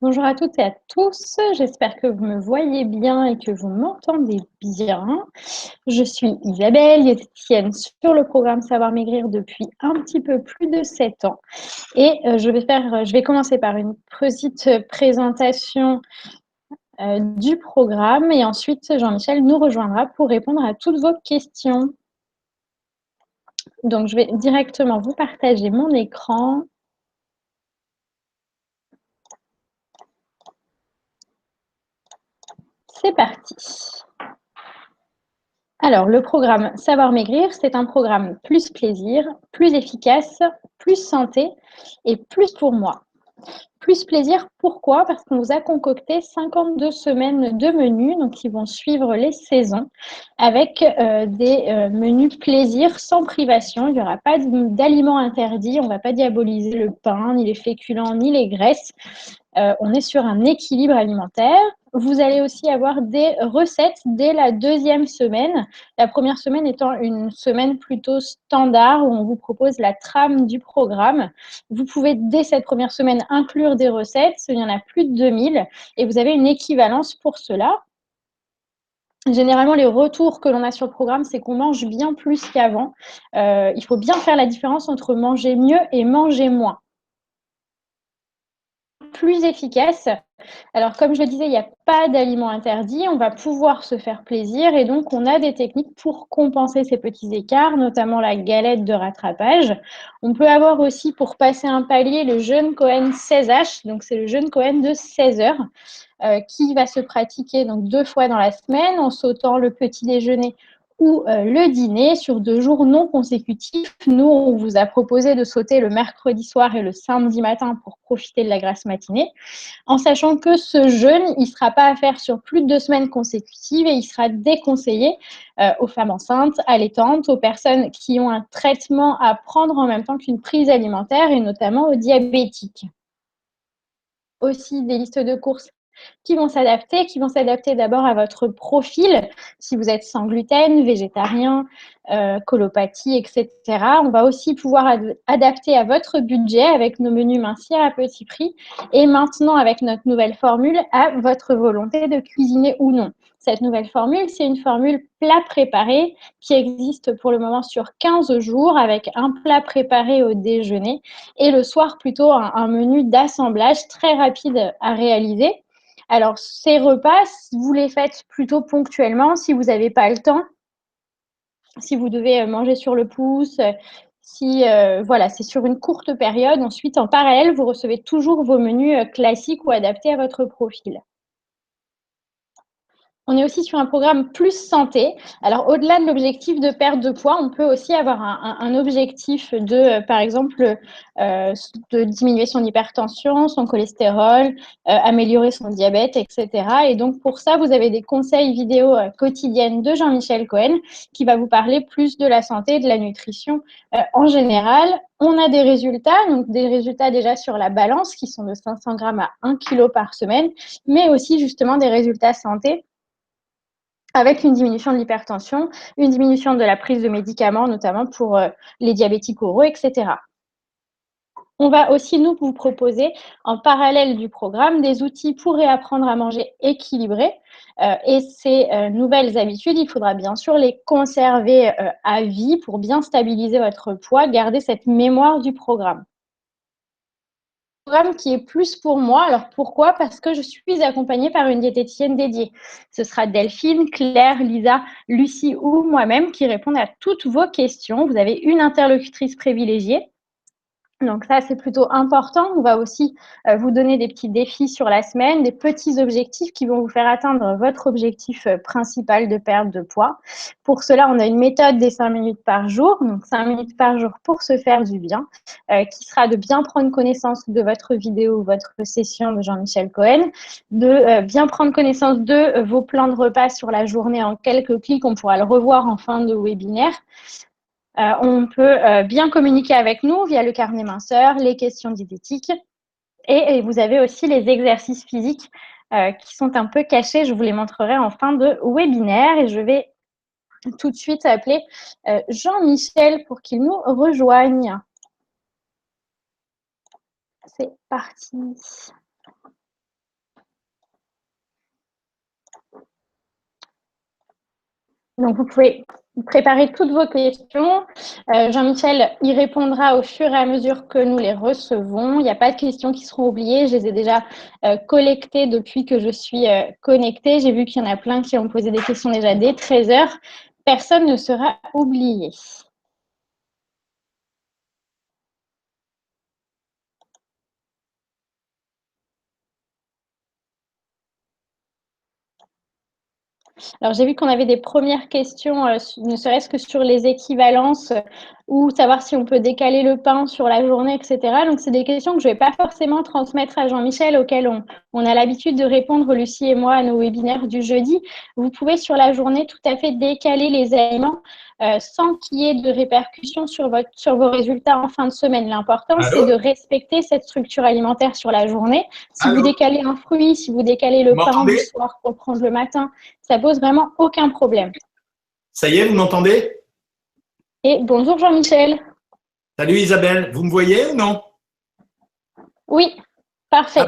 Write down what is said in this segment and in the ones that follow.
Bonjour à toutes et à tous, j'espère que vous me voyez bien et que vous m'entendez bien. Je suis Isabelle, diététicienne sur le programme Savoir Maigrir depuis un petit peu plus de 7 ans et je vais commencer par une petite présentation, du programme et ensuite Jean-Michel nous rejoindra pour répondre à toutes vos questions. Donc je vais directement vous partager mon écran. C'est parti. Alors, le programme Savoir Maigrir, c'est un programme plus plaisir, plus efficace, plus santé et plus pour moi. Plus plaisir, pourquoi? Parce qu'on vous a concocté 52 semaines de menus, donc qui vont suivre les saisons, avec des menus plaisir sans privation. Il n'y aura pas d'aliments interdits, on ne va pas diaboliser le pain, ni les féculents, ni les graisses. On est sur un équilibre alimentaire. Vous allez aussi avoir des recettes dès la deuxième semaine. La première semaine étant une semaine plutôt standard où on vous propose la trame du programme. Vous pouvez dès cette première semaine inclure des recettes, il y en a plus de 2000 et vous avez une équivalence pour cela. Généralement, les retours que l'on a sur le programme, c'est qu'on mange bien plus qu'avant. Il faut bien faire la différence entre manger mieux et manger moins. Plus efficace. Alors, comme je le disais, il n'y a pas d'aliments interdits, on va pouvoir se faire plaisir et donc on a des techniques pour compenser ces petits écarts, notamment la galette de rattrapage. On peut avoir aussi, pour passer un palier, le jeûne Cohen 16H, donc c'est le jeûne Cohen de 16 heures, qui va se pratiquer donc 2 fois dans la semaine en sautant le petit déjeuner ou le dîner sur 2 jours non consécutifs. Nous, on vous a proposé de sauter le mercredi soir et le samedi matin pour profiter de la grasse matinée, en sachant que ce jeûne, il ne sera pas à faire sur plus de 2 semaines consécutives et il sera déconseillé aux femmes enceintes, allaitantes, aux personnes qui ont un traitement à prendre en même temps qu'une prise alimentaire et notamment aux diabétiques. Aussi des listes de courses qui vont s'adapter d'abord à votre profil. Si vous êtes sans gluten, végétarien, colopathie, etc. On va aussi pouvoir adapter à votre budget avec nos menus mincières à petit prix et maintenant avec notre nouvelle formule à votre volonté de cuisiner ou non. Cette nouvelle formule, c'est une formule plat préparé qui existe pour le moment sur 15 jours avec un plat préparé au déjeuner et le soir plutôt un menu d'assemblage très rapide à réaliser. Alors, ces repas, vous les faites plutôt ponctuellement si vous n'avez pas le temps, si vous devez manger sur le pouce, si voilà, c'est sur une courte période. Ensuite, en parallèle, vous recevez toujours vos menus classiques ou adaptés à votre profil. On est aussi sur un programme plus santé. Alors, au-delà de l'objectif de perte de poids, on peut aussi avoir un objectif de, par exemple, de diminuer son hypertension, son cholestérol, améliorer son diabète, etc. Et donc, pour ça, vous avez des conseils vidéo quotidiennes de Jean-Michel Cohen qui va vous parler plus de la santé et de la nutrition en général. On a des résultats, donc des résultats déjà sur la balance qui sont de 500 grammes à 1 kg par semaine, mais aussi justement des résultats santé avec une diminution de l'hypertension, une diminution de la prise de médicaments, notamment pour les diabétiques oraux, etc. On va aussi nous vous proposer, en parallèle du programme, des outils pour réapprendre à manger équilibré. Et ces nouvelles habitudes, il faudra bien sûr les conserver à vie pour bien stabiliser votre poids, garder cette mémoire du programme. Programme qui est plus pour moi. Alors pourquoi? Parce que je suis accompagnée par une diététicienne dédiée. Ce sera Delphine, Claire, Lisa, Lucie ou moi-même qui répondent à toutes vos questions. Vous avez une interlocutrice privilégiée. Donc ça, c'est plutôt important. On va aussi vous donner des petits défis sur la semaine, des petits objectifs qui vont vous faire atteindre votre objectif principal de perte de poids. Pour cela, on a une méthode des 5 minutes par jour, donc 5 minutes par jour pour se faire du bien, qui sera de bien prendre connaissance de votre vidéo ou votre session de Jean-Michel Cohen, de bien prendre connaissance de vos plans de repas sur la journée en quelques clics. On pourra le revoir en fin de webinaire. On peut bien communiquer avec nous via le carnet minceur, les questions diététiques et vous avez aussi les exercices physiques qui sont un peu cachés. Je vous les montrerai en fin de webinaire et je vais tout de suite appeler Jean-Michel pour qu'il nous rejoigne. C'est parti. Donc, vous pouvez préparer toutes vos questions. Jean-Michel y répondra au fur et à mesure que nous les recevons. Il n'y a pas de questions qui seront oubliées. Je les ai déjà collectées depuis que je suis connectée. J'ai vu qu'il y en a plein qui ont posé des questions déjà dès 13 heures. Personne ne sera oublié. Alors, j'ai vu qu'on avait des premières questions, ne serait-ce que sur les équivalences ou savoir si on peut décaler le pain sur la journée, etc. Donc, c'est des questions que je ne vais pas forcément transmettre à Jean-Michel, auxquelles on a l'habitude de répondre, Lucie et moi, à nos webinaires du jeudi. Vous pouvez, sur la journée, tout à fait décaler les aliments sans qu'il y ait de répercussions sur vos résultats en fin de semaine. L'important, c'est Allô? de respecter cette structure alimentaire sur la journée. Si vous Allô? décalez un fruit, si vous décalez Vous le pain du m'entendez? soir pour prendre le matin, ça pose vraiment aucun problème. Ça y est, vous m'entendez? Et bonjour Jean-Michel. Salut Isabelle, vous me voyez ou non? Oui, Ah, parfait.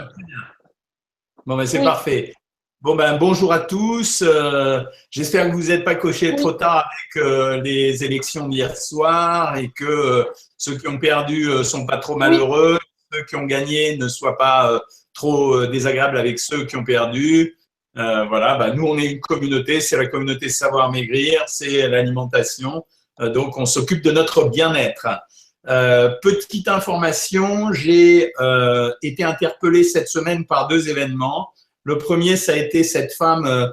bon, ben, c'est Oui, parfait. Bon, ben, bonjour à tous. J'espère que vous n'êtes pas couchés trop oui. tard avec les élections d'hier soir et que ceux qui ont perdu sont pas trop Oui, malheureux, ceux qui ont gagné ne soient pas trop désagréables avec ceux qui ont perdu. Voilà, ben, nous, on est une communauté, c'est la communauté Savoir Maigrir, c'est l'alimentation. Donc, on s'occupe de notre bien-être. Petite information, j'ai été interpellé cette semaine par deux événements. Le premier, ça a été cette femme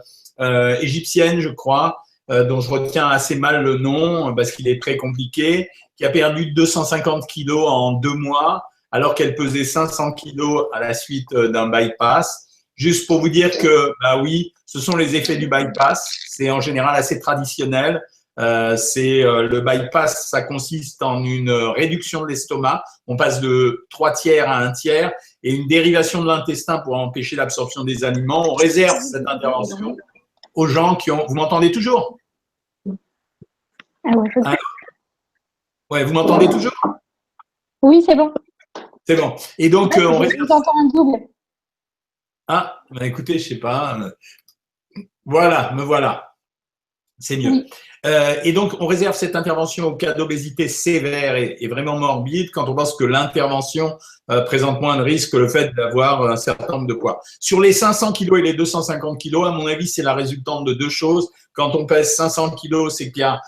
égyptienne, je crois, dont je retiens assez mal le nom parce qu'il est très compliqué, qui a perdu 250 kilos en 2 mois, alors qu'elle pesait 500 kilos à la suite d'un bypass. Juste pour vous dire que, bah oui, ce sont les effets du bypass. C'est en général assez traditionnel. Le bypass, ça consiste en une réduction de l'estomac. On passe de 3 tiers à 1 tiers et une dérivation de l'intestin pour empêcher l'absorption des aliments. On réserve cette intervention aux gens qui ont. Vous m'entendez toujours? Ah ouais, Hein? Ouais, vous m'entendez toujours? oui, c'est bon. C'est bon. Et donc, on Je réserve. vous entends en double. Ah, bah écoutez, je sais pas. Voilà, me voilà. C'est mieux. Oui. Et donc, on réserve cette intervention au cas d'obésité sévère et vraiment morbide quand on pense que l'intervention présente moins de risques que le fait d'avoir un certain nombre de poids. Sur les 500 kilos et les 250 kilos, à mon avis, c'est la résultante de deux choses. Quand on pèse 500 kilos, c'est qu'il y a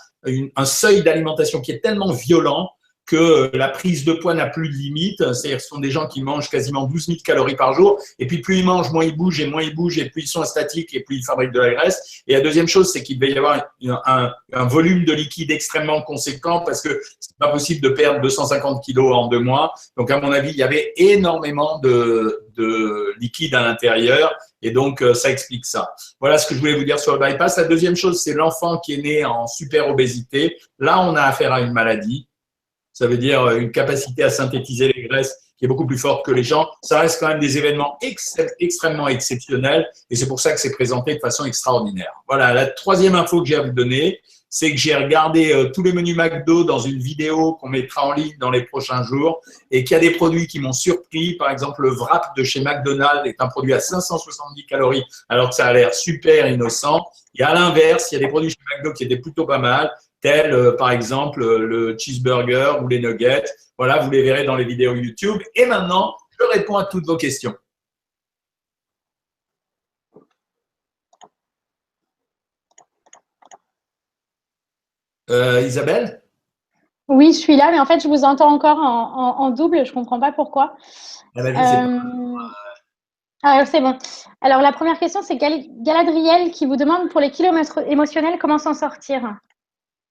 un seuil d'alimentation qui est tellement violent que la prise de poids n'a plus de limite. C'est-à-dire ce sont des gens qui mangent quasiment 12 000 calories par jour. Et puis, plus ils mangent, moins ils bougent, et plus ils sont statiques, et plus ils fabriquent de la graisse. Et la deuxième chose, c'est qu'il va y avoir un volume de liquide extrêmement conséquent parce que c'est pas possible de perdre 250 kilos en 2 mois. Donc, à mon avis, il y avait énormément de liquide à l'intérieur. Et donc, ça explique ça. Voilà ce que je voulais vous dire sur le bypass. La deuxième chose, c'est l'enfant qui est né en super obésité. Là, on a affaire à une maladie. Ça veut dire une capacité à synthétiser les graisses qui est beaucoup plus forte que les gens. Ça reste quand même des événements extrêmement exceptionnels et c'est pour ça que c'est présenté de façon extraordinaire. Voilà, la troisième info que j'ai à vous donner, c'est que j'ai regardé tous les menus McDo dans une vidéo qu'on mettra en ligne dans les prochains jours et qu'il y a des produits qui m'ont surpris. Par exemple, le wrap de chez McDonald's est un produit à 570 calories alors que ça a l'air super innocent. Et à l'inverse, il y a des produits chez McDo qui étaient plutôt pas mal tels par exemple le cheeseburger ou les nuggets. Voilà, vous les verrez dans les vidéos YouTube. Et maintenant, je réponds à toutes vos questions. Isabelle? Oui, je suis là, mais en fait, je vous entends encore en double. Je ne comprends pas pourquoi. Ah ben, je sais pas. Alors, c'est bon. Alors, la première question, c'est Galadriel qui vous demande pour les kilomètres émotionnels, comment s'en sortir?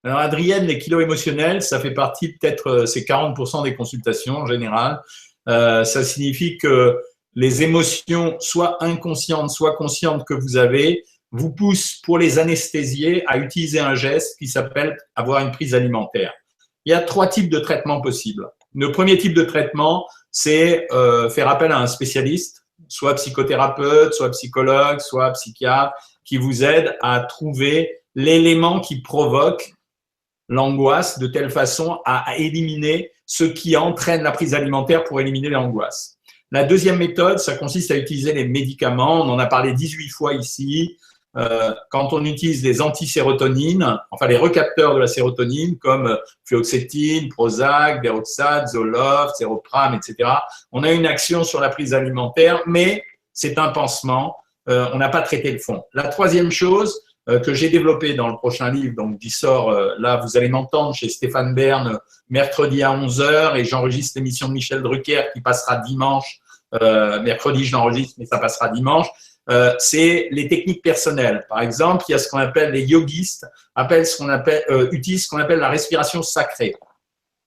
Alors, Adrienne, les kilos émotionnels, ça fait partie peut-être, c'est 40% des consultations en général. Ça signifie que les émotions, soit inconscientes, soit conscientes que vous avez, vous poussent pour les anesthésier à utiliser un geste qui s'appelle avoir une prise alimentaire. Il y a 3 types de traitements possibles. Le premier type de traitement, c'est faire appel à un spécialiste, soit psychothérapeute, soit psychologue, soit psychiatre, qui vous aide à trouver l'élément qui provoque l'angoisse de telle façon à éliminer ce qui entraîne la prise alimentaire pour éliminer l'angoisse. La deuxième méthode, ça consiste à utiliser les médicaments. On en a parlé 18 fois ici. quand on utilise des antisérotonines, enfin les recapteurs de la sérotonine comme fluoxétine, Prozac, Deroxate, Zoloft, Séropram, etc. On a une action sur la prise alimentaire, mais c'est un pansement. On n'a pas traité le fond. La troisième chose que j'ai développée dans le prochain livre, donc qui sort là, vous allez m'entendre chez Stéphane Bern mercredi à 11h et j'enregistre l'émission de Michel Drucker qui passera dimanche. Mercredi, je l'enregistre, mais ça passera dimanche. C'est les techniques personnelles. Par exemple, il y a ce qu'on appelle les yogistes utilisent ce qu'on appelle la respiration sacrée.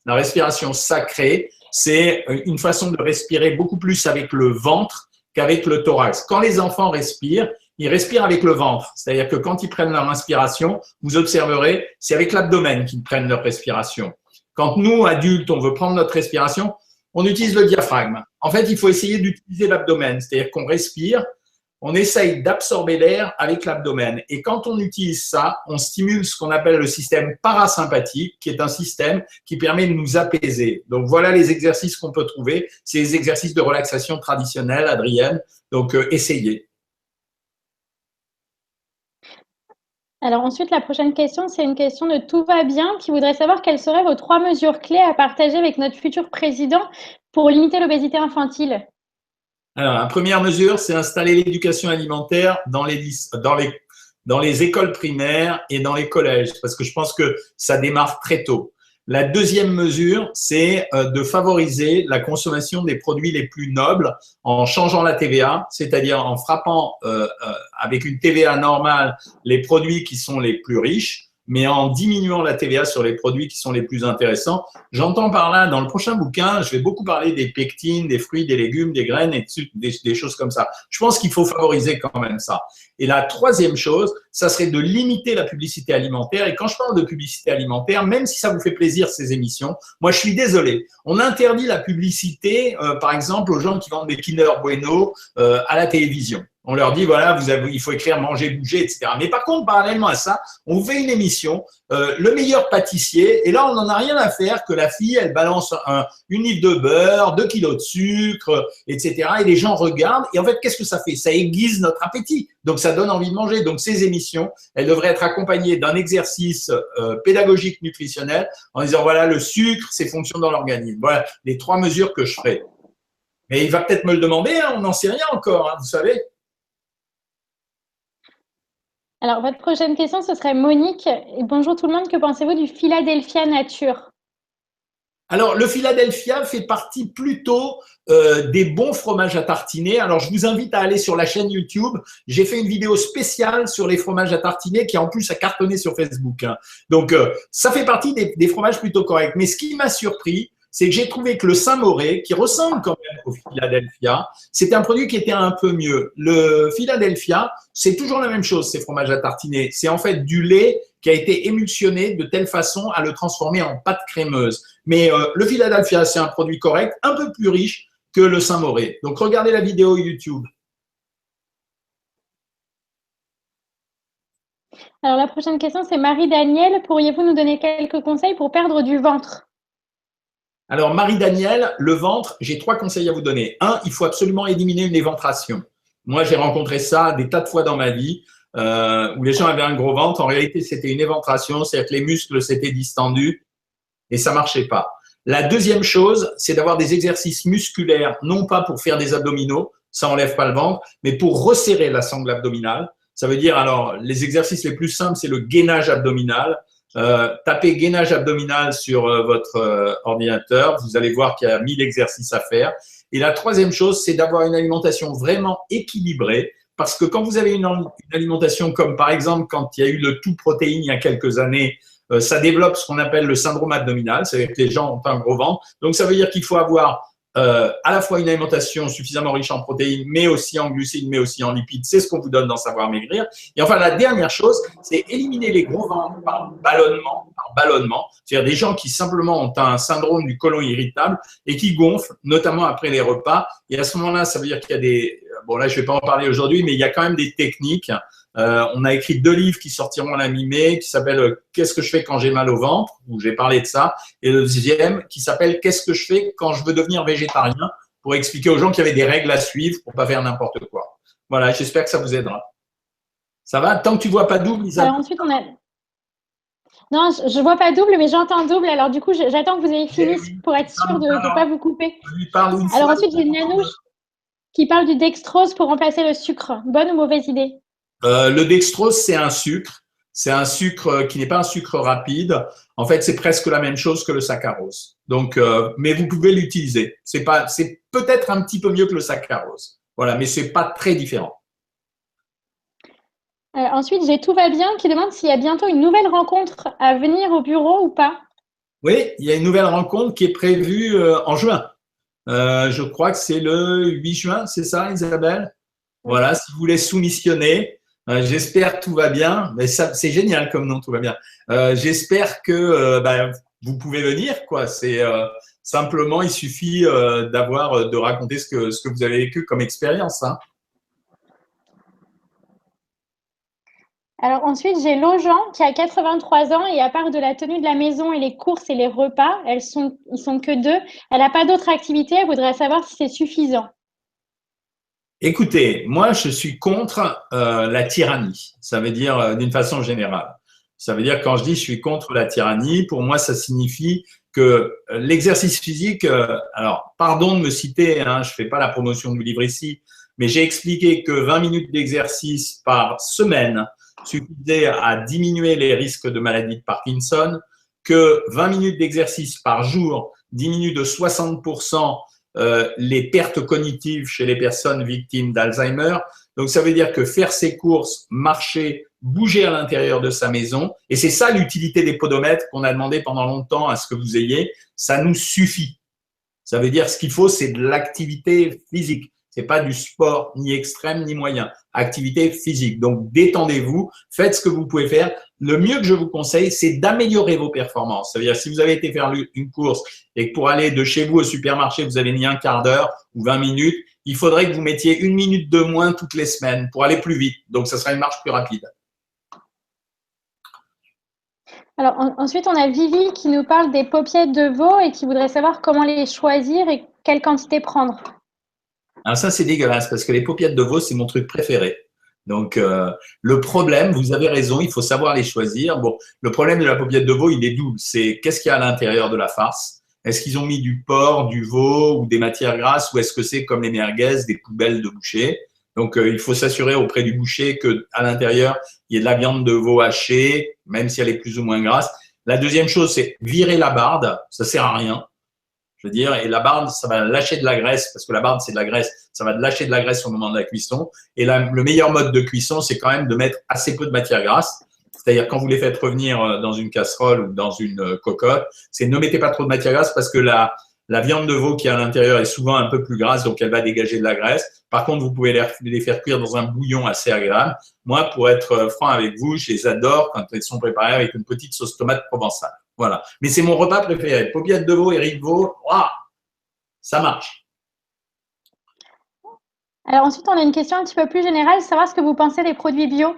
La respiration sacrée, c'est une façon de respirer beaucoup plus avec le ventre qu'avec le thorax. Quand les enfants respirent, ils respirent avec le ventre. C'est-à-dire que quand ils prennent leur inspiration, vous observerez, c'est avec l'abdomen qu'ils prennent leur respiration. Quand nous, adultes, on veut prendre notre respiration, on utilise le diaphragme. En fait, il faut essayer d'utiliser l'abdomen. C'est-à-dire qu'on respire, on essaye d'absorber l'air avec l'abdomen. Et quand on utilise ça, on stimule ce qu'on appelle le système parasympathique, qui est un système qui permet de nous apaiser. Donc, voilà les exercices qu'on peut trouver. C'est les exercices de relaxation traditionnels, Adrienne. Donc, essayez. Alors ensuite, la prochaine question, c'est une question de Tout va bien qui voudrait savoir quelles seraient vos 3 mesures clés à partager avec notre futur président pour limiter l'obésité infantile. Alors, la première mesure, c'est installer l'éducation alimentaire dans les écoles primaires et dans les collèges, parce que je pense que ça démarre très tôt. La deuxième mesure, c'est de favoriser la consommation des produits les plus nobles en changeant la TVA, c'est-à-dire en frappant avec une TVA normale les produits qui sont les plus riches, mais en diminuant la TVA sur les produits qui sont les plus intéressants. J'entends par là, dans le prochain bouquin, je vais beaucoup parler des pectines, des fruits, des légumes, des graines et des choses comme ça. Je pense qu'il faut favoriser quand même ça. Et la troisième chose, ça serait de limiter la publicité alimentaire. Et quand je parle de publicité alimentaire, même si ça vous fait plaisir ces émissions, moi je suis désolé. On interdit la publicité, par exemple, aux gens qui vendent des Kinder Bueno à la télévision. On leur dit, voilà, il faut écrire manger, bouger, etc. Mais par contre, parallèlement à ça, on vous fait une émission, le meilleur pâtissier, et là, on n'en a rien à faire que la fille, elle balance une livre de beurre, 2 kilos de sucre, etc. Et les gens regardent, et en fait, qu'est-ce que ça fait? Ça aiguise notre appétit, donc ça donne envie de manger. Donc, ces émissions, elles devraient être accompagnées d'un exercice pédagogique nutritionnel en disant, voilà, le sucre, ses fonctions dans l'organisme. Voilà les 3 mesures que je ferai. Mais il va peut-être me le demander, hein, on n'en sait rien encore, hein, vous savez. Alors, votre prochaine question, ce serait Monique. Et bonjour tout le monde, que pensez-vous du Philadelphia Nature? Alors, le Philadelphia fait partie plutôt des bons fromages à tartiner. Alors, je vous invite à aller sur la chaîne YouTube. J'ai fait une vidéo spéciale sur les fromages à tartiner qui, en plus, a cartonné sur Facebook. Hein. Donc, ça fait partie des fromages plutôt corrects. Mais ce qui m'a surpris, c'est que j'ai trouvé que le Saint-Moré, qui ressemble quand même au Philadelphia, c'était un produit qui était un peu mieux. Le Philadelphia, c'est toujours la même chose, ces fromages à tartiner. C'est en fait du lait qui a été émulsionné de telle façon à le transformer en pâte crémeuse. Mais le Philadelphia, c'est un produit correct, un peu plus riche que le Saint-Moré. Donc, regardez la vidéo YouTube. Alors, la prochaine question, c'est Marie-Danielle. Pourriez-vous nous donner quelques conseils pour perdre du ventre? Alors, Marie-Danielle, le ventre, j'ai 3 conseils à vous donner. 1, il faut absolument éliminer une éventration. Moi, j'ai rencontré ça des tas de fois dans ma vie, où les gens avaient un gros ventre. En réalité, c'était une éventration, c'est-à-dire que les muscles s'étaient distendus et ça marchait pas. La deuxième chose, c'est d'avoir des exercices musculaires, non pas pour faire des abdominaux, ça enlève pas le ventre, mais pour resserrer la sangle abdominale. Ça veut dire, alors, les exercices les plus simples, c'est le gainage abdominal. Tapez gainage abdominal sur votre ordinateur, vous allez voir qu'il y a 1000 exercices à faire. Et la troisième chose, c'est d'avoir une alimentation vraiment équilibrée, parce que quand vous avez une alimentation comme par exemple quand il y a eu le tout protéine il y a quelques années, ça développe ce qu'on appelle le syndrome abdominal, c'est-à-dire que les gens ont un gros ventre. Donc ça veut dire qu'il faut avoir à la fois une alimentation suffisamment riche en protéines, mais aussi en glucides, mais aussi en lipides. C'est ce qu'on vous donne dans Savoir Maigrir. Et enfin, la dernière chose, c'est éliminer les gros ventres par ballonnement. C'est-à-dire des gens qui simplement ont un syndrome du côlon irritable et qui gonflent, notamment après les repas. Et à ce moment-là, ça veut dire qu'il y a des… Bon, là, je ne vais pas en parler aujourd'hui, mais il y a quand même des techniques. On a écrit 2 livres qui sortiront à la mi-mai, qui s'appellent « Qu'est-ce que je fais quand j'ai mal au ventre ?» où j'ai parlé de ça, et le deuxième qui s'appelle « Qu'est-ce que je fais quand je veux devenir végétarien ?» pour expliquer aux gens qu'il y avait des règles à suivre pour pas faire n'importe quoi. Voilà, j'espère que ça vous aidera. Ça va? Tant que tu vois pas double, Isabelle. Alors ensuite, on a… Non, je ne vois pas double, mais j'entends double. Alors du coup, j'attends que vous ayez Eh fini oui, pour être sûr de ne pas vous couper. je lui parle une Alors fois. ensuite, j'ai Nanouche qui parle du dextrose pour remplacer le sucre. Bonne ou mauvaise idée? Le dextrose, c'est un sucre. C'est un sucre qui n'est pas un sucre rapide. En fait, c'est presque la même chose que le saccharose. Donc, mais vous pouvez l'utiliser. C'est peut-être un petit peu mieux que le saccharose. Voilà, mais c'est pas très différent. Ensuite, j'ai Tout va bien qui demande s'il y a bientôt une nouvelle rencontre à venir au bureau ou pas. Oui, il y a une nouvelle rencontre qui est prévue en juin. Je crois que c'est le 8 juin, c'est ça, Isabelle? Oui. Voilà, si vous voulez soumissionner, j'espère que tout va bien. Mais ça, c'est génial comme nom, tout va bien. J'espère que vous pouvez venir, quoi. C'est simplement, il suffit de raconter ce que vous avez vécu comme expérience, hein. Alors ensuite, j'ai Lojan qui a 83 ans et à part de la tenue de la maison et les courses et les repas, ils sont que deux. Elle n'a pas d'autres activités. Elle voudrait savoir si c'est suffisant. Écoutez, moi, je suis contre la tyrannie. Ça veut dire d'une façon générale. Ça veut dire quand je dis je suis contre la tyrannie, pour moi, ça signifie que l'exercice physique, alors pardon de me citer, hein, je fais pas la promotion du livre ici, mais j'ai expliqué que 20 minutes d'exercice par semaine suffisait à diminuer les risques de maladie de Parkinson, que 20 minutes d'exercice par jour diminue de 60% les pertes cognitives chez les personnes victimes d'Alzheimer. Donc, ça veut dire que faire ses courses, marcher, bouger à l'intérieur de sa maison, et c'est ça l'utilité des podomètres qu'on a demandé pendant longtemps à ce que vous ayez, ça nous suffit. Ça veut dire ce qu'il faut, c'est de l'activité physique. C'est pas du sport ni extrême ni moyen. Activité physique. Donc, détendez-vous, faites ce que vous pouvez faire. Le mieux que je vous conseille, c'est d'améliorer vos performances. Ça veut dire, si vous avez été faire une course et que pour aller de chez vous au supermarché, vous avez mis un quart d'heure ou 20 minutes, il faudrait que vous mettiez une minute de moins toutes les semaines pour aller plus vite. Donc, ça sera une marche plus rapide. Alors ensuite, on a Vivi qui nous parle des paupiètes de veau et qui voudrait savoir comment les choisir et quelle quantité prendre. Alors ça, c'est dégueulasse parce que les paupiètes de veau, c'est mon truc préféré. Donc, le problème, vous avez raison, il faut savoir les choisir. Bon, le problème de la paupiette de veau, il est double. C'est qu'est-ce qu'il y a à l'intérieur de la farce? Est-ce qu'ils ont mis du porc, du veau ou des matières grasses ou est-ce que c'est comme les merguez, des poubelles de boucher? Donc, il faut s'assurer auprès du boucher que à l'intérieur, il y ait de la viande de veau hachée, même si elle est plus ou moins grasse. La deuxième chose, c'est virer la barde. Ça sert à rien. Je veux dire, et la barbe, ça va lâcher de la graisse, parce que la barbe, c'est de la graisse, ça va lâcher de la graisse au moment de la cuisson. Et le meilleur mode de cuisson, c'est quand même de mettre assez peu de matière grasse. C'est-à-dire, quand vous les faites revenir dans une casserole ou dans une cocotte, c'est ne mettez pas trop de matière grasse parce que la viande de veau qui est à l'intérieur est souvent un peu plus grasse, donc elle va dégager de la graisse. Par contre, vous pouvez les faire cuire dans un bouillon assez agréable. Moi, pour être franc avec vous, je les adore quand elles sont préparées avec une petite sauce tomate provençale. Voilà. Mais c'est mon repas préféré. Paupiètes de veau et riz de veau, ça marche. Alors ensuite, on a une question un petit peu plus générale, savoir ce que vous pensez des produits bio.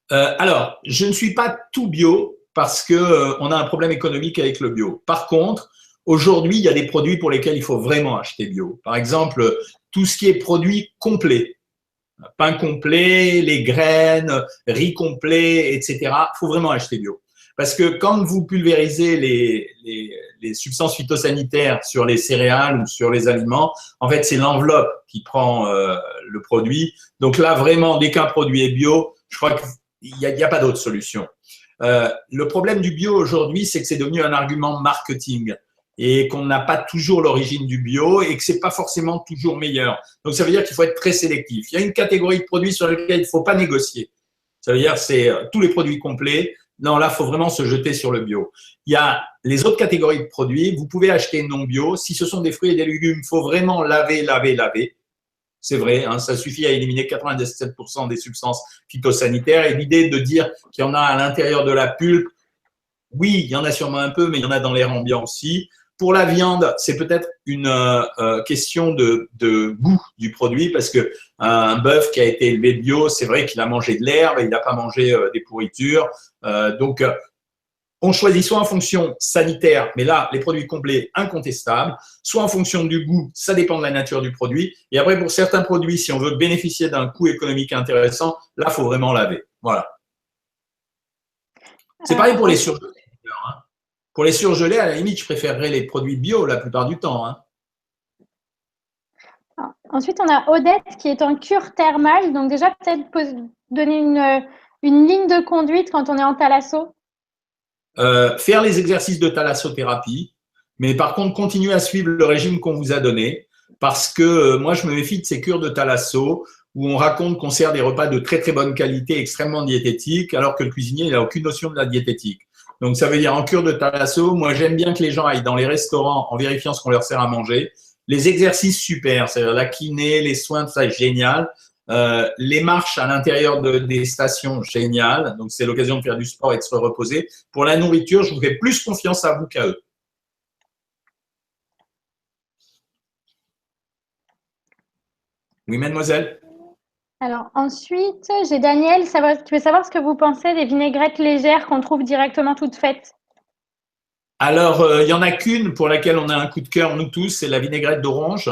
Alors, je ne suis pas tout bio parce que on a un problème économique avec le bio. Par contre, aujourd'hui, il y a des produits pour lesquels il faut vraiment acheter bio. Par exemple, tout ce qui est produit complet, pain complet, les graines, riz complet, etc. Il faut vraiment acheter bio. Parce que quand vous pulvérisez les substances phytosanitaires sur les céréales ou sur les aliments, en fait, c'est l'enveloppe qui prend le produit. Donc là, vraiment, dès qu'un produit est bio, je crois qu'il n'y a pas d'autre solution. Le problème du bio aujourd'hui, c'est que c'est devenu un argument marketing et qu'on n'a pas toujours l'origine du bio et que c'est pas forcément toujours meilleur. Donc, ça veut dire qu'il faut être très sélectif. Il y a une catégorie de produits sur lesquels il ne faut pas négocier. Ça veut dire c'est tous les produits complets. Non, là, il faut vraiment se jeter sur le bio. Il y a les autres catégories de produits. Vous pouvez acheter non bio. Si ce sont des fruits et des légumes, il faut vraiment laver, laver, laver. C'est vrai, hein, ça suffit à éliminer 97% des substances phytosanitaires. Et l'idée de dire qu'il y en a à l'intérieur de la pulpe, oui, il y en a sûrement un peu, mais il y en a dans l'air ambiant aussi. Pour la viande, c'est peut-être une question de goût du produit parce que un bœuf qui a été élevé bio, c'est vrai qu'il a mangé de l'herbe, il n'a pas mangé des pourritures. Donc, on choisit soit en fonction sanitaire, mais là, les produits complets incontestables, soit en fonction du goût, ça dépend de la nature du produit. Et après, pour certains produits, si on veut bénéficier d'un coût économique intéressant, là, il faut vraiment laver. Voilà. C'est pareil pour les surgelés. Hein. Pour les surgelés, à la limite, je préférerais les produits bio la plupart du temps. Hein. Ensuite, on a Odette qui est en cure thermale. Donc déjà, peut-être donner une ligne de conduite quand on est en thalasso. Faire les exercices de thalassothérapie, mais par contre, continuer à suivre le régime qu'on vous a donné, parce que moi, je me méfie de ces cures de thalasso où on raconte qu'on sert des repas de très très bonne qualité, extrêmement diététiques, alors que le cuisinier, il n'a aucune notion de la diététique. Donc, ça veut dire en cure de thalasso, moi, j'aime bien que les gens aillent dans les restaurants en vérifiant ce qu'on leur sert à manger. Les exercices, super, c'est-à-dire la kiné, les soins, tout ça, génial. Les marches à l'intérieur des stations, génial. Donc, c'est l'occasion de faire du sport et de se reposer. Pour la nourriture, je vous fais plus confiance à vous qu'à eux. Oui, mademoiselle. Alors, ensuite, j'ai Daniel qui veut savoir ce que vous pensez des vinaigrettes légères qu'on trouve directement toutes faites. Alors, il y en a qu'une pour laquelle on a un coup de cœur, nous tous, c'est la vinaigrette d'orange.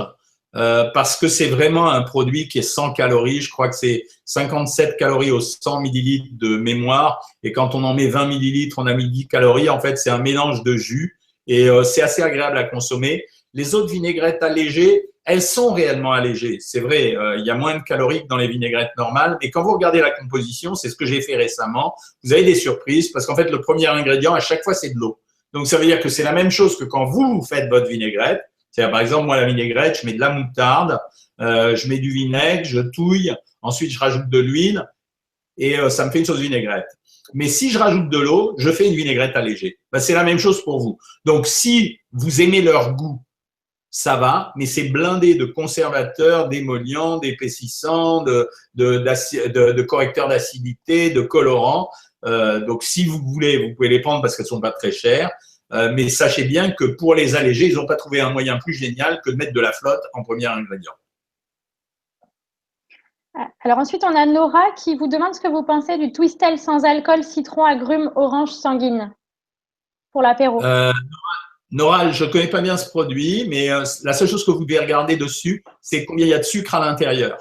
Parce que c'est vraiment un produit qui est sans calories. Je crois que c'est 57 calories aux 100 millilitres de mémoire. Et quand on en met 20 millilitres, on a mis 10 calories. En fait, c'est un mélange de jus et c'est assez agréable à consommer. Les autres vinaigrettes allégées, elles sont réellement allégées. C'est vrai, il y a moins de calories que dans les vinaigrettes normales. Mais quand vous regardez la composition, c'est ce que j'ai fait récemment, vous avez des surprises parce qu'en fait, le premier ingrédient, à chaque fois, c'est de l'eau. Donc, ça veut dire que c'est la même chose que quand vous faites votre vinaigrette. C'est-à-dire, par exemple, moi, la vinaigrette, je mets de la moutarde, je mets du vinaigre, je touille, ensuite je rajoute de l'huile et ça me fait une sauce vinaigrette. Mais si je rajoute de l'eau, je fais une vinaigrette allégée. Ben, c'est la même chose pour vous. Donc, si vous aimez leur goût, ça va, mais c'est blindé de conservateurs, d'émollients, d'épaississants, de correcteurs d'acidité, de colorants. Donc, si vous voulez, vous pouvez les prendre parce qu'elles sont pas très chères. Mais sachez bien que pour les alléger, ils n'ont pas trouvé un moyen plus génial que de mettre de la flotte en premier ingrédient. Alors ensuite, on a Nora qui vous demande ce que vous pensez du Twistel sans alcool, citron, agrumes, orange sanguine pour l'apéro. Nora, je ne connais pas bien ce produit, mais la seule chose que vous devez regarder dessus, c'est combien il y a de sucre à l'intérieur.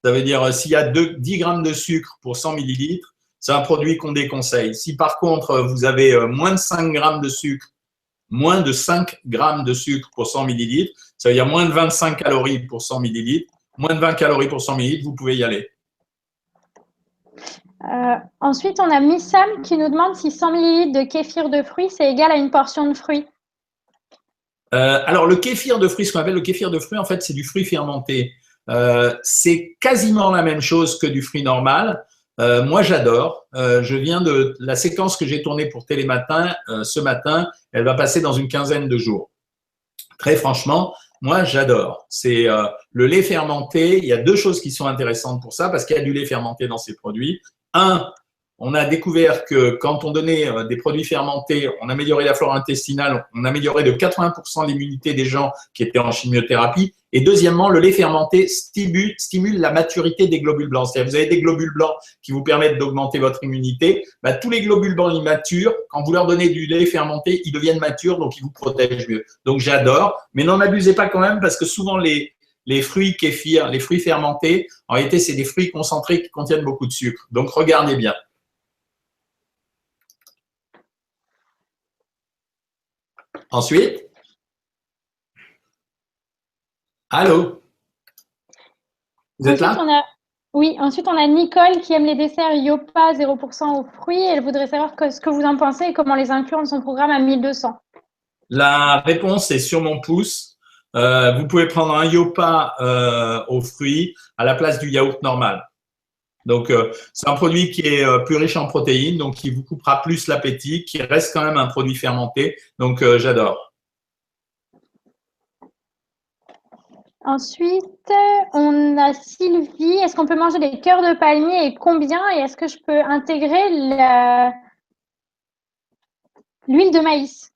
Ça veut dire s'il y a 10 grammes de sucre pour 100 millilitres, c'est un produit qu'on déconseille. Si par contre, vous avez moins de 5 grammes de sucre, moins de 5 grammes de sucre pour 100 millilitres, ça veut dire moins de 25 calories pour 100 millilitres, moins de 20 calories pour 100 millilitres, vous pouvez y aller. Ensuite, on a Missam qui nous demande si 100 millilitres de kéfir de fruits, c'est égal à une portion de fruits. Alors, le kéfir de fruits, ce qu'on appelle le kéfir de fruits, en fait, c'est du fruit fermenté. C'est quasiment la même chose que du fruit normal. Moi, j'adore. Je viens de la séquence que j'ai tournée pour Télématin ce matin. Elle va passer dans une quinzaine de jours. Très franchement, moi, j'adore. C'est le lait fermenté. Il y a deux choses qui sont intéressantes pour ça parce qu'il y a du lait fermenté dans ces produits. Un, on a découvert que quand on donnait des produits fermentés, on améliorait la flore intestinale, on améliorait de 80% l'immunité des gens qui étaient en chimiothérapie. Et deuxièmement, le lait fermenté stimule la maturité des globules blancs. C'est-à-dire, vous avez des globules blancs qui vous permettent d'augmenter votre immunité. Bah, tous les globules blancs, ils maturent. Quand vous leur donnez du lait fermenté, ils deviennent matures, donc ils vous protègent mieux. Donc, j'adore. Mais n'en abusez pas quand même parce que souvent, les fruits kéfir, les fruits fermentés, en réalité, c'est des fruits concentrés qui contiennent beaucoup de sucre. Donc, regardez bien. Ensuite, allô? Vous êtes là? Oui, ensuite on a Nicole qui aime les desserts Yopa 0% aux fruits. Elle voudrait savoir ce que vous en pensez et comment les inclure dans son programme à 1200. La réponse est sur mon pouce. Vous pouvez prendre un Yopa aux fruits à la place du yaourt normal. Donc, c'est un produit qui est plus riche en protéines, donc qui vous coupera plus l'appétit, qui reste quand même un produit fermenté. Donc, j'adore. Ensuite, on a Sylvie. Est-ce qu'on peut manger des cœurs de palmier et combien? Et est-ce que je peux intégrer l'huile de maïs?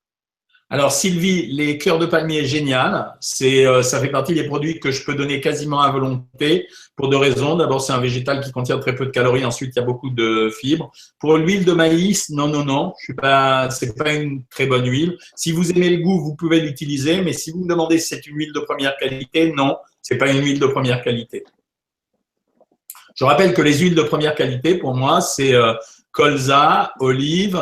Alors Sylvie, les cœurs de palmier, génial. Ça fait partie des produits que je peux donner quasiment à volonté pour deux raisons. D'abord, c'est un végétal qui contient très peu de calories. Ensuite, il y a beaucoup de fibres. Pour l'huile de maïs, non, non, non. C'est pas une très bonne huile. Si vous aimez le goût, vous pouvez l'utiliser. Mais si vous me demandez si c'est une huile de première qualité, non, c'est pas une huile de première qualité. Je rappelle que les huiles de première qualité, pour moi, c'est colza, olive,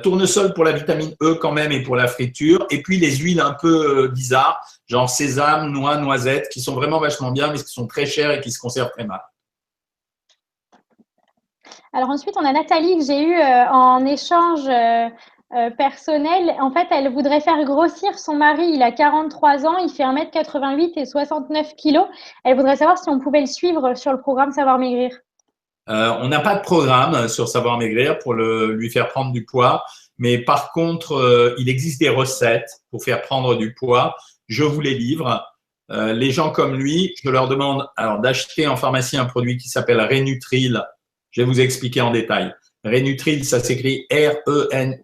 tournesol pour la vitamine E quand même et pour la friture, et puis les huiles un peu bizarres, genre sésame, noix, noisette, qui sont vraiment vachement bien, mais qui sont très chères et qui se conservent très mal. Alors ensuite, on a Nathalie que j'ai eue en échange personnel. En fait, elle voudrait faire grossir son mari. Il a 43 ans, il fait 1,88 m et 69 kg. Elle voudrait savoir si on pouvait le suivre sur le programme Savoir Maigrir. On n'a pas de programme sur Savoir Maigrir pour lui faire prendre du poids, mais par contre, il existe des recettes pour faire prendre du poids. Je vous les livre. Les gens comme lui, je leur demande alors d'acheter en pharmacie un produit qui s'appelle Rénutril. Je vais vous expliquer en détail. Rénutril, ça s'écrit Renutryl,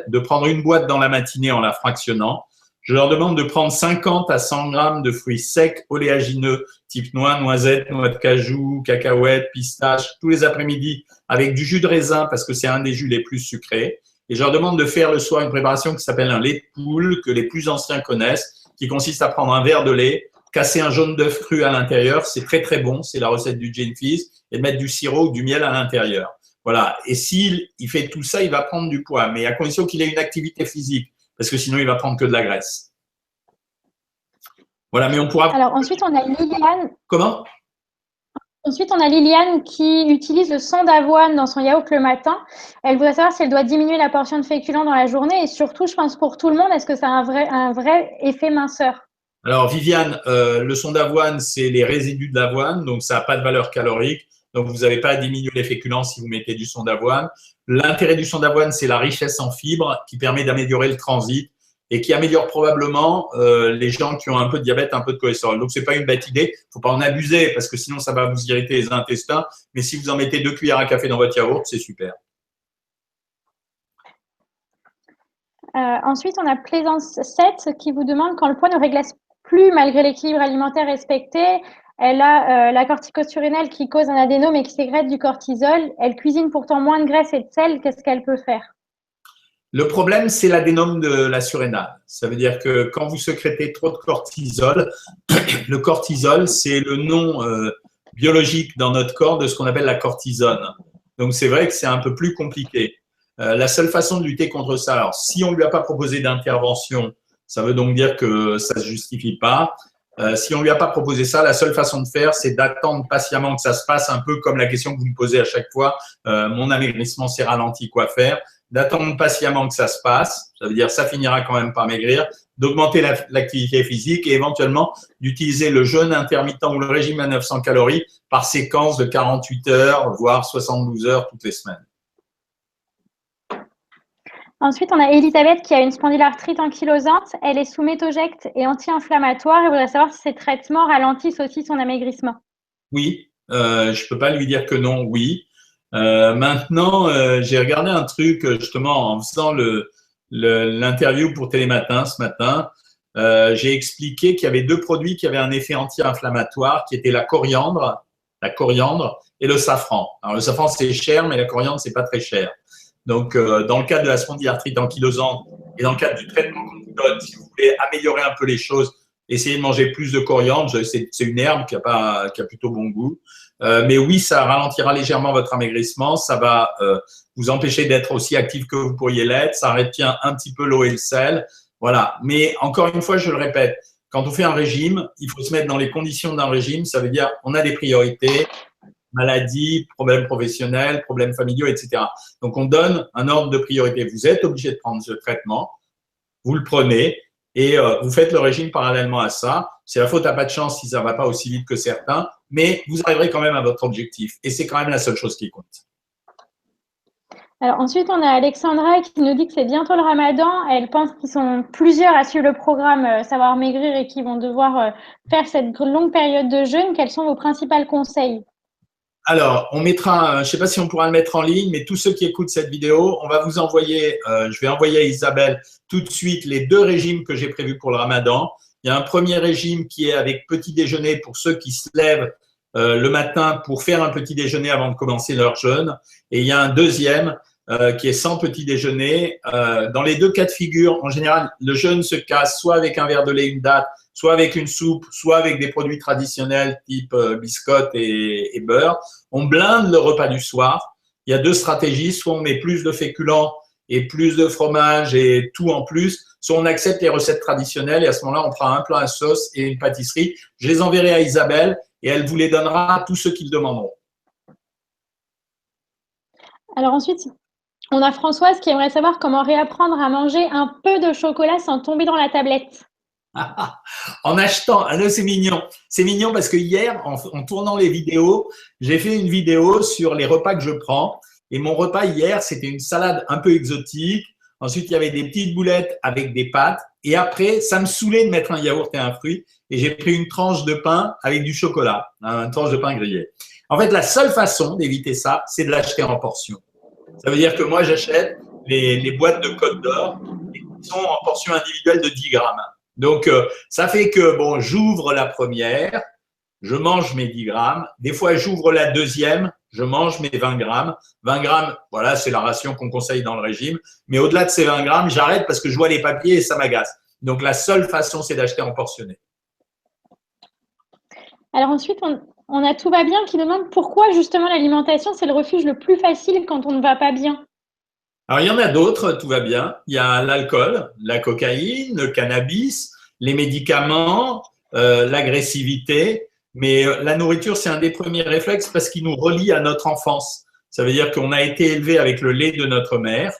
de prendre une boîte dans la matinée en la fractionnant. Je leur demande de prendre 50 à 100 grammes de fruits secs oléagineux, type noix, noisette, noix de cajou, cacahuètes, pistaches, tous les après-midi avec du jus de raisin parce que c'est un des jus les plus sucrés. Et je leur demande de faire le soir une préparation qui s'appelle un lait de poule, que les plus anciens connaissent, qui consiste à prendre un verre de lait, casser un jaune d'œuf cru à l'intérieur, c'est très très bon, c'est la recette du Gene Fizz, et de mettre du sirop ou du miel à l'intérieur. Voilà. Et s'il fait tout ça, il va prendre du poids, mais à condition qu'il ait une activité physique, parce que sinon il va prendre que de la graisse. Voilà, mais on pourra. Alors ensuite, on a Liliane. Comment? Ensuite, on a Liliane qui utilise le son d'avoine dans son yaourt le matin. Elle voudrait savoir si elle doit diminuer la portion de féculents dans la journée et surtout, je pense pour tout le monde, est-ce que ça a un vrai effet minceur? Alors, Viviane, le son d'avoine, c'est les résidus de l'avoine, donc ça n'a pas de valeur calorique. Donc, vous n'avez pas à diminuer les féculents si vous mettez du son d'avoine. L'intérêt du son d'avoine, c'est la richesse en fibres qui permet d'améliorer le transit et qui améliore probablement les gens qui ont un peu de diabète, un peu de cholestérol. Donc, ce n'est pas une bête idée. Il ne faut pas en abuser parce que sinon, ça va vous irriter les intestins. Mais si vous en mettez 2 cuillères à café dans votre yaourt, c'est super. Ensuite, on a Plaisance 7 qui vous demande quand le poids ne régresse plus malgré l'équilibre alimentaire respecté. Elle a la corticosurrénale qui cause un adénome et qui sécrète du cortisol. Elle cuisine pourtant moins de graisse et de sel. Qu'est-ce qu'elle peut faire? Le problème, c'est l'adénome de la surrénale. Ça veut dire que quand vous sécrétez trop de cortisol, le cortisol, c'est le nom biologique dans notre corps de ce qu'on appelle la cortisone. Donc, c'est vrai que c'est un peu plus compliqué. La seule façon de lutter contre ça, alors si on ne lui a pas proposé d'intervention, ça veut donc dire que ça ne se justifie pas. Si on ne lui a pas proposé ça, la seule façon de faire, c'est d'attendre patiemment que ça se passe, un peu comme la question que vous me posez à chaque fois, mon amaigrissement s'est ralenti, quoi faire? D'attendre patiemment que ça se passe, ça veut dire ça finira quand même par maigrir, d'augmenter l'activité physique et éventuellement d'utiliser le jeûne intermittent ou le régime à 900 calories par séquence de 48 heures, voire 72 heures toutes les semaines. Ensuite, on a Elisabeth qui a une spondylarthrite ankylosante. Elle est sous métoject et anti-inflammatoire. Elle voudrait savoir si ces traitements ralentissent aussi son amaigrissement. Oui, je ne peux pas lui dire que non, oui. Maintenant, j'ai regardé un truc justement en faisant l'interview pour Télématin ce matin. J'ai expliqué qu'il y avait deux produits qui avaient un effet anti-inflammatoire, qui étaient la coriandre et le safran. Alors le safran c'est cher, mais la coriandre c'est pas très cher. Donc dans le cadre de la spondylarthrite ankylosante et dans le cadre du traitement qu'on vous donne, si vous voulez améliorer un peu les choses, essayez de manger plus de coriandre. C'est une herbe qui a plutôt bon goût. Mais oui, ça ralentira légèrement votre amaigrissement. Ça va vous empêcher d'être aussi actif que vous pourriez l'être. Ça retient un petit peu l'eau et le sel. Voilà. Mais encore une fois, je le répète, quand on fait un régime, il faut se mettre dans les conditions d'un régime. Ça veut dire on a des priorités, maladie, problèmes professionnels, problèmes familiaux, etc. Donc, on donne un ordre de priorité. Vous êtes obligé de prendre ce traitement. Vous le prenez. Et vous faites le régime parallèlement à ça. C'est la faute à pas de chance si ça ne va pas aussi vite que certains, mais vous arriverez quand même à votre objectif. Et c'est quand même la seule chose qui compte. Alors ensuite, on a Alexandra qui nous dit que c'est bientôt le Ramadan. Elle pense qu'ils sont plusieurs à suivre le programme Savoir Maigrir et qui vont devoir faire cette longue période de jeûne. Quels sont vos principaux conseils? Alors, on mettra, je ne sais pas si on pourra le mettre en ligne, mais tous ceux qui écoutent cette vidéo, on va vous envoyer, je vais envoyer à Isabelle tout de suite les 2 régimes que j'ai prévus pour le Ramadan. Il y a un premier régime qui est avec petit déjeuner pour ceux qui se lèvent le matin pour faire un petit déjeuner avant de commencer leur jeûne. Et il y a un deuxième qui est sans petit déjeuner. Dans les 2 cas de figure, en général, le jeûne se casse soit avec un verre de lait, une date, soit avec une soupe, soit avec des produits traditionnels type biscottes et beurre. On blinde le repas du soir. Il y a 2 stratégies. Soit on met plus de féculents et plus de fromage et tout en plus, soit on accepte les recettes traditionnelles et à ce moment-là, on prend un plat à sauce et une pâtisserie. Je les enverrai à Isabelle et elle vous les donnera à tous ceux qui le demanderont. Alors ensuite, on a Françoise qui aimerait savoir comment réapprendre à manger un peu de chocolat sans tomber dans la tablette. En achetant, ah non, c'est mignon. C'est mignon parce que hier, en tournant les vidéos, j'ai fait une vidéo sur les repas que je prends. Et mon repas hier, c'était une salade un peu exotique. Ensuite, il y avait des petites boulettes avec des pâtes. Et après, ça me saoulait de mettre un yaourt et un fruit. Et j'ai pris une tranche de pain avec du chocolat, une tranche de pain grillé. En fait, la seule façon d'éviter ça, c'est de l'acheter en portions. Ça veut dire que moi, j'achète les boîtes de Côte d'Or qui sont en portions individuelles de 10 grammes. Donc, ça fait que, bon, j'ouvre la première, je mange mes 10 grammes. Des fois, j'ouvre la deuxième, je mange mes 20 grammes. 20 grammes, voilà, c'est la ration qu'on conseille dans le régime. Mais au-delà de ces 20 grammes, j'arrête parce que je vois les papiers et ça m'agace. Donc, la seule façon, c'est d'acheter en portionné. Alors ensuite, on a Tout va bien qui demande pourquoi justement l'alimentation, c'est le refuge le plus facile quand on ne va pas bien. Alors, il y en a d'autres, tout va bien. Il y a l'alcool, la cocaïne, le cannabis, les médicaments, l'agressivité. Mais la nourriture, c'est un des premiers réflexes parce qu'il nous relie à notre enfance. Ça veut dire qu'on a été élevé avec le lait de notre mère.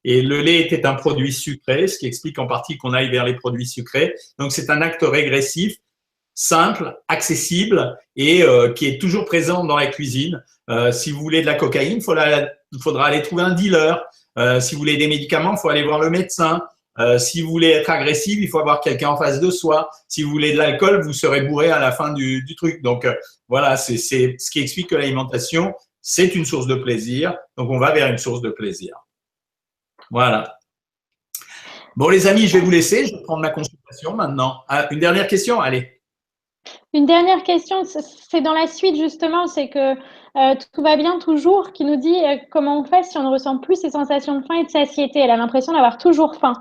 Et le lait était un produit sucré, ce qui explique en partie qu'on aille vers les produits sucrés. Donc, c'est un acte régressif, simple, accessible et qui est toujours présent dans la cuisine. Si vous voulez de la cocaïne, il faudra aller trouver un dealer. Si vous voulez des médicaments, il faut aller voir le médecin. Si vous voulez être agressif, il faut avoir quelqu'un en face de soi. Si vous voulez de l'alcool, vous serez bourré à la fin du truc. Donc voilà, c'est ce qui explique que l'alimentation, c'est une source de plaisir. Donc on va vers une source de plaisir. Voilà. Bon les amis, je vais vous laisser. Je vais prendre ma consultation maintenant. Ah, une dernière question, allez. Une dernière question, c'est dans la suite justement, c'est que Tout va bien toujours, qui nous dit comment on fait si on ne ressent plus ces sensations de faim et de satiété. Elle a l'impression d'avoir toujours faim.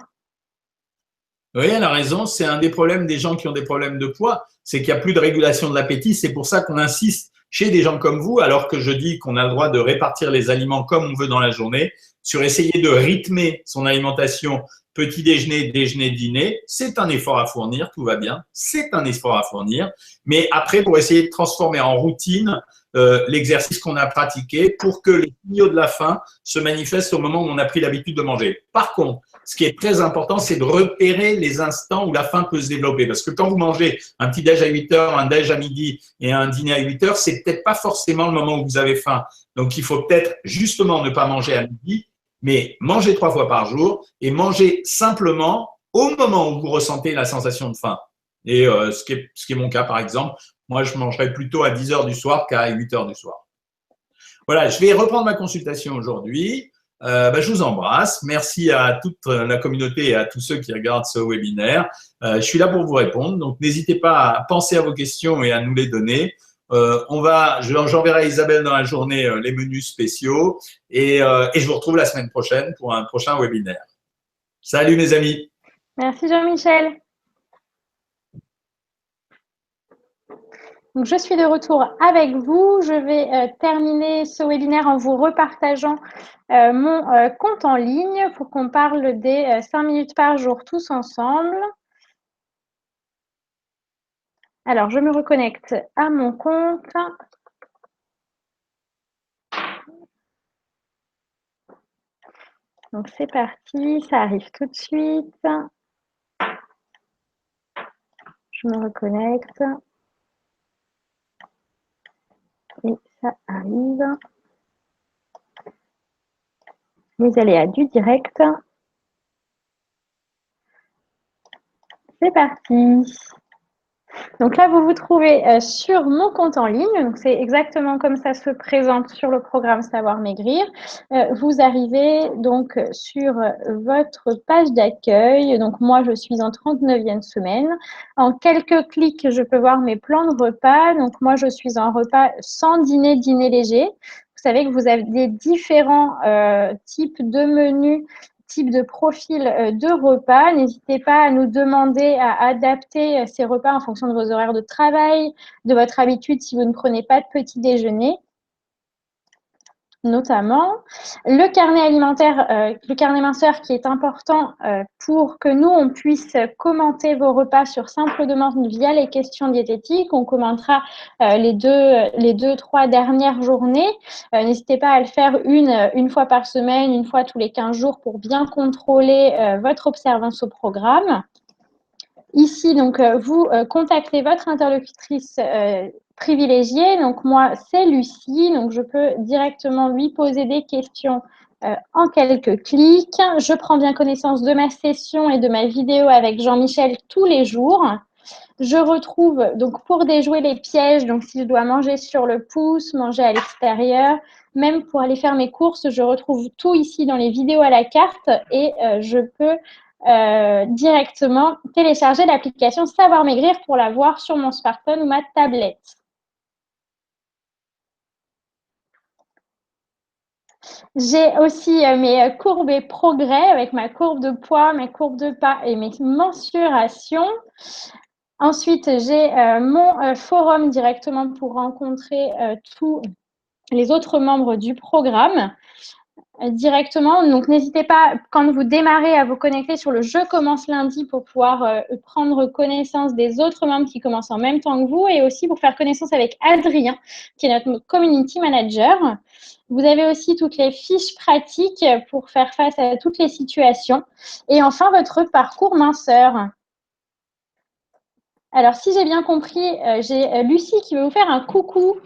Oui, elle a raison. C'est un des problèmes des gens qui ont des problèmes de poids, c'est qu'il n'y a plus de régulation de l'appétit. C'est pour ça qu'on insiste chez des gens comme vous, alors que je dis qu'on a le droit de répartir les aliments comme on veut dans la journée, sur essayer de rythmer son alimentation petit déjeuner, déjeuner, dîner. C'est un effort à fournir, tout va bien. C'est un effort à fournir. Mais après, pour essayer de transformer en routine l'exercice qu'on a pratiqué pour que les signaux de la faim se manifestent au moment où on a pris l'habitude de manger. Par contre, ce qui est très important, c'est de repérer les instants où la faim peut se développer. Parce que quand vous mangez un petit déj à 8 heures, un déj à midi et un dîner à 8 heures, c'est peut-être pas forcément le moment où vous avez faim. Donc, il faut peut-être justement ne pas manger à midi, mais manger 3 fois par jour et manger simplement au moment où vous ressentez la sensation de faim. Et ce qui est mon cas, par exemple, moi, je mangerai plutôt à 10 heures du soir qu'à 8 heures du soir. Voilà, je vais reprendre ma consultation aujourd'hui. Je vous embrasse. Merci à toute la communauté et à tous ceux qui regardent ce webinaire. Je suis là pour vous répondre. Donc, n'hésitez pas à penser à vos questions et à nous les donner. J'enverrai à Isabelle dans la journée les menus spéciaux et je vous retrouve la semaine prochaine pour un prochain webinaire. Salut mes amis. Merci Jean-Michel. Donc, je suis de retour avec vous. Je vais terminer ce webinaire en vous repartageant mon compte en ligne pour qu'on parle des 5 minutes par jour tous ensemble. Alors, je me reconnecte à mon compte. Donc, c'est parti. Ça arrive tout de suite. Je me reconnecte. Et ça arrive. Les aléas du direct. C'est parti. Donc là, vous vous trouvez sur mon compte en ligne. Donc c'est exactement comme ça se présente sur le programme Savoir Maigrir. Vous arrivez donc sur votre page d'accueil. Donc moi, je suis en 39e semaine. En quelques clics, je peux voir mes plans de repas. Donc moi, je suis en repas sans dîner, dîner léger. Vous savez que vous avez des différents types de menus, type de profil de repas. N'hésitez pas à nous demander à adapter ces repas en fonction de vos horaires de travail, de votre habitude si vous ne prenez pas de petit déjeuner notamment. Le carnet alimentaire, le carnet minceur qui est important pour que nous, on puisse commenter vos repas sur simple demande via les questions diététiques. On commentera les deux, 3 dernières journées. N'hésitez pas à le faire une fois par semaine, une fois tous les 15 jours pour bien contrôler votre observance au programme. Ici, donc, vous contactez votre interlocutrice privilégiée. Donc, moi, c'est Lucie. Donc, je peux directement lui poser des questions en quelques clics. Je prends bien connaissance de ma session et de ma vidéo avec Jean-Michel tous les jours. Je retrouve, donc, pour déjouer les pièges, donc si je dois manger sur le pouce, manger à l'extérieur, même pour aller faire mes courses, je retrouve tout ici dans les vidéos à la carte et je peux directement télécharger l'application Savoir Maigrir pour la voir sur mon smartphone ou ma tablette. J'ai aussi mes courbes et progrès avec ma courbe de poids, mes courbes de pas et mes mensurations. Ensuite, j'ai mon forum directement pour rencontrer tous les autres membres du programme directement. Donc, n'hésitez pas, quand vous démarrez, à vous connecter sur le « Je commence lundi » pour pouvoir prendre connaissance des autres membres qui commencent en même temps que vous et aussi pour faire connaissance avec Adrien, qui est notre community manager. Vous avez aussi toutes les fiches pratiques pour faire face à toutes les situations. Et enfin, votre parcours minceur. Alors, si j'ai bien compris, j'ai Lucie qui veut vous faire un coucou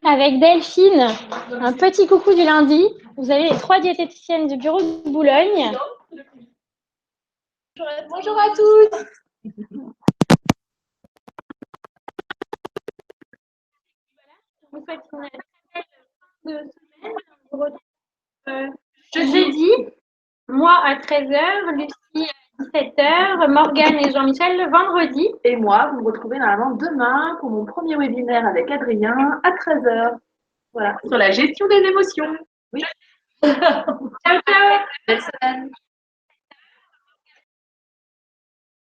avec Delphine. Un petit coucou du lundi. Vous avez les 3 diététiciennes du bureau de Boulogne. Bonjour à tous. Je vous souhaite une très belle semaine. Jeudi, moi à 13h, Lucie à 17h, Morgane et Jean-Michel le vendredi. Et moi, vous me retrouvez normalement demain pour mon premier webinaire avec Adrien à 13h. Voilà, sur la gestion des émotions. Oui. Ciao, ciao. Belle semaine.